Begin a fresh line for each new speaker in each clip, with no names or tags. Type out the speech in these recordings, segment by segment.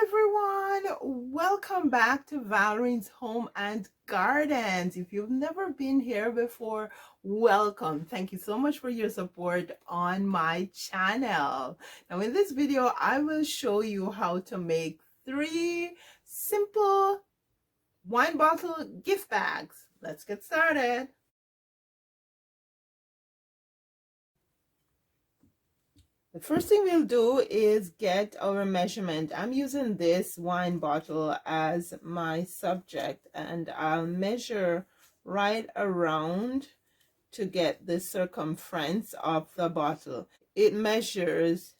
everyone, welcome back to Valerine's Home and Gardens. If you've never been here before, welcome. Thank you so much for your support on my channel. Now in this video I will show you how to make 3 simple wine bottle gift bags. Let's get started. The first thing we'll do is get our measurement. I'm using this wine bottle as my subject, and I'll measure right around to get the circumference of the bottle. It measures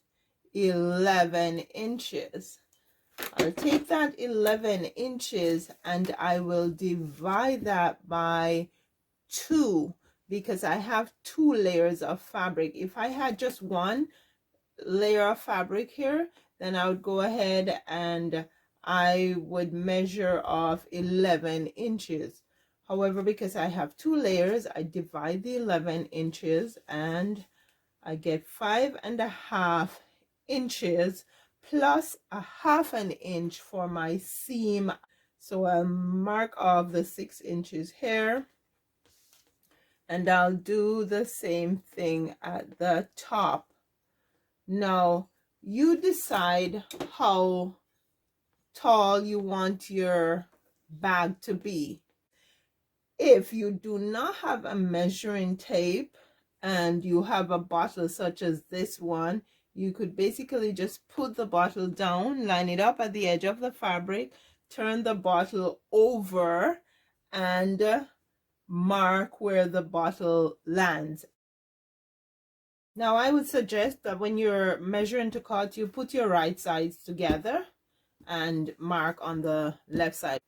11 inches. I'll take that 11 inches and I will divide that by 2 because I have 2 layers of fabric. If I had just one layer of fabric here, then I would go ahead and I would measure off 11 inches. However, because I have 2 layers, I divide the 11 inches and I get 5.5 inches plus 1/2 inch for my seam. So I'll mark off the 6 inches here, and I'll do the same thing at the top. Now you decide how tall you want your bag to be. If you do not have a measuring tape and you have a bottle such as this one, you could basically just put the bottle down, line it up at the edge of the fabric, turn the bottle over and mark where the bottle lands. Now I would suggest that when you're measuring to cut, you put your right sides together and mark on the left side.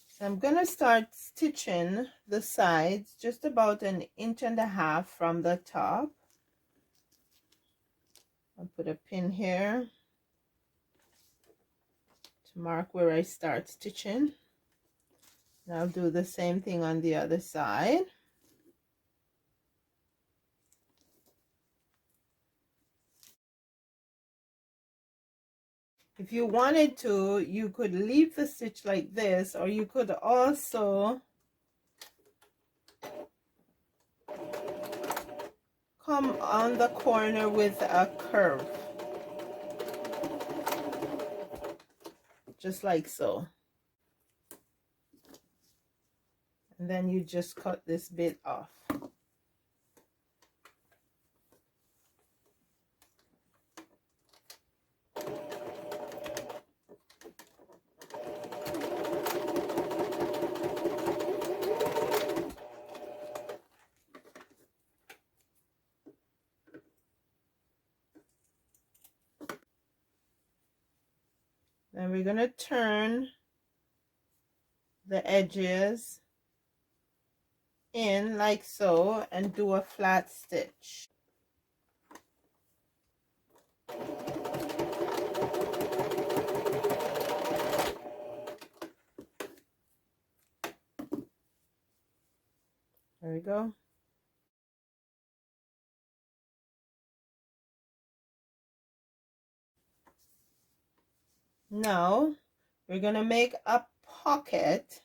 So I'm going to start stitching the sides just about 1.5 inches from the top. I'll put a pin here to mark where I start stitching. And I'll do the same thing on the other side. If you wanted to, you could leave the stitch like this, or you could also come on the corner with a curve, just like so. And then you just cut this bit off. Then we're going to turn the edges in like so and do a flat stitch. There we go. Now we're going to make a pocket.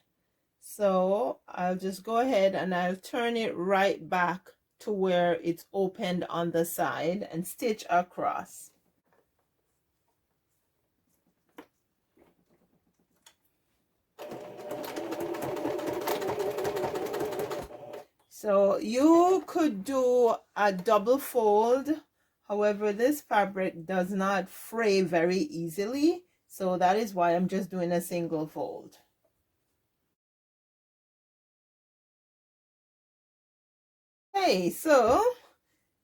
So I'll just go ahead and I'll turn it right back to where it's opened on the side and stitch across. So you could do a double fold. However, this fabric does not fray very easily, so that is why I'm just doing a single fold. Okay, so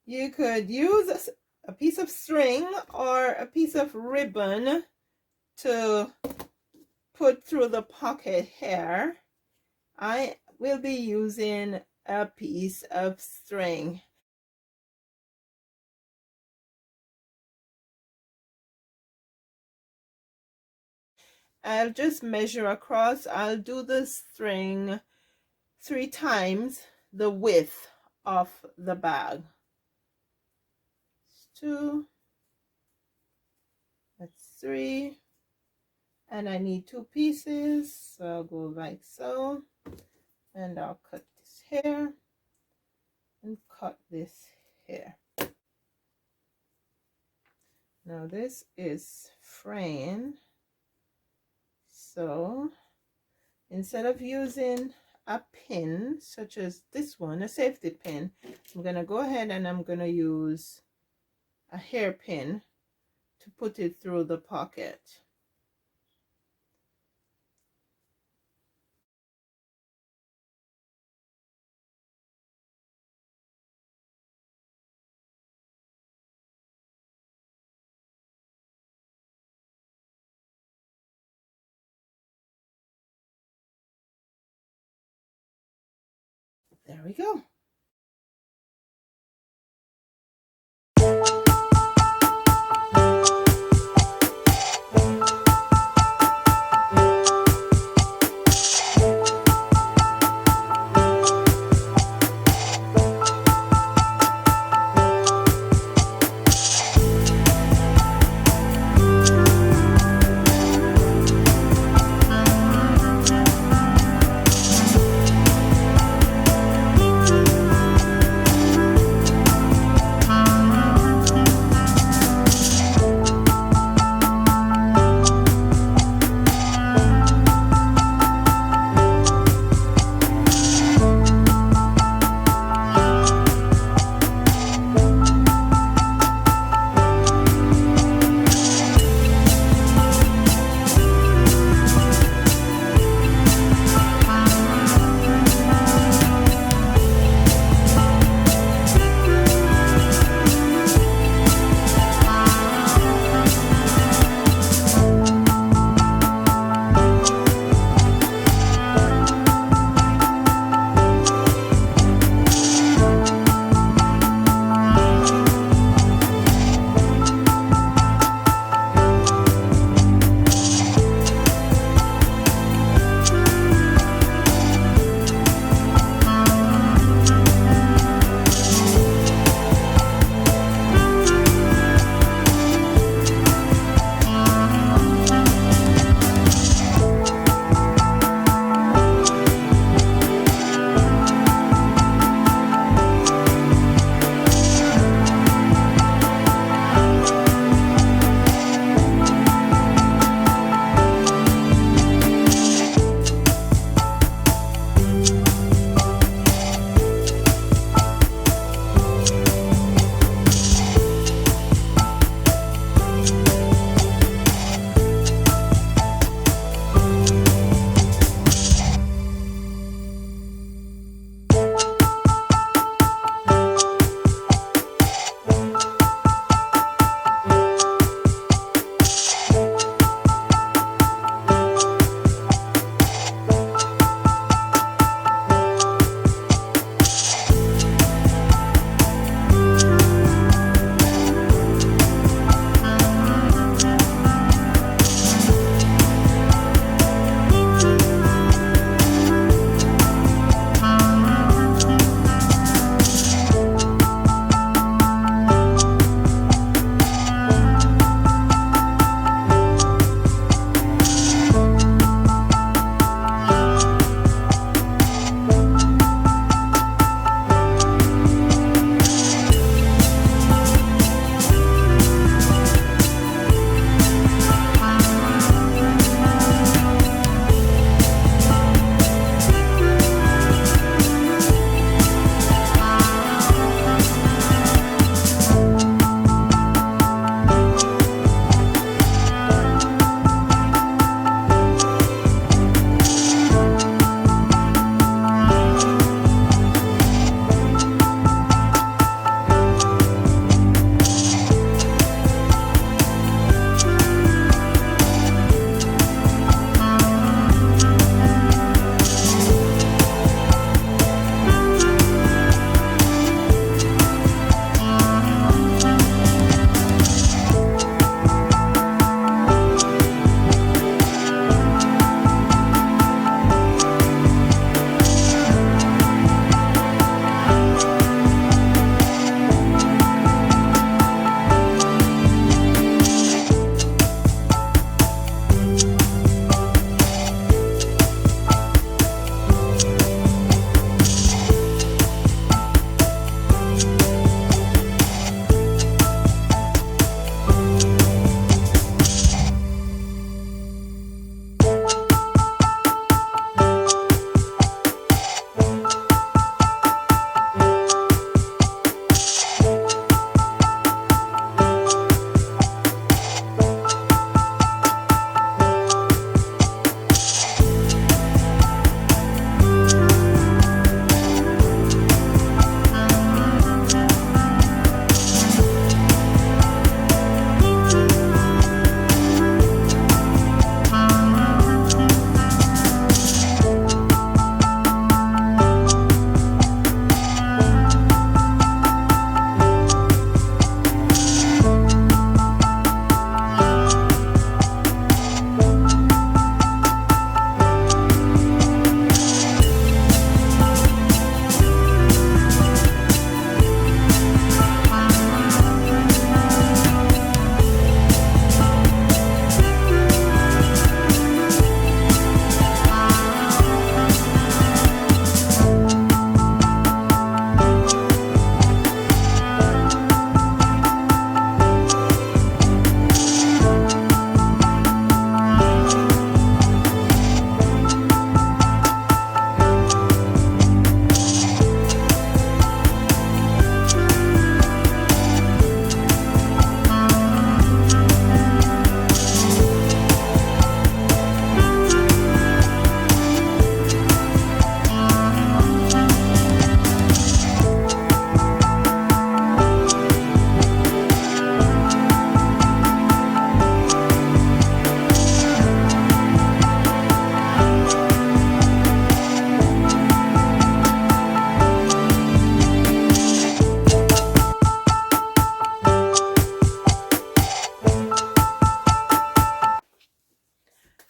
you could use a piece of string or a piece of ribbon to put through the pocket here. I will be using a piece of string. I'll just measure across. I'll do the string 3 times the width of the bag. 2, That's 3. And I need 2 pieces, so I'll go like so. And I'll cut this here and cut this here. Now this is fraying, so instead of using a pin such as this one, a safety pin, I'm gonna go ahead and I'm gonna use a hairpin to put it through the pocket. There we go.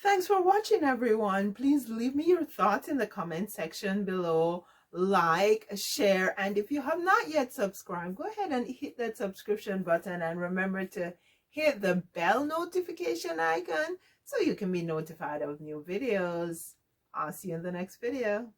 Thanks for watching, everyone. Please leave me your thoughts in the comment section below. Like, share, and if you have not yet subscribed, go ahead and hit that subscription button, and remember to hit the bell notification icon so you can be notified of new videos. I'll see you in the next video.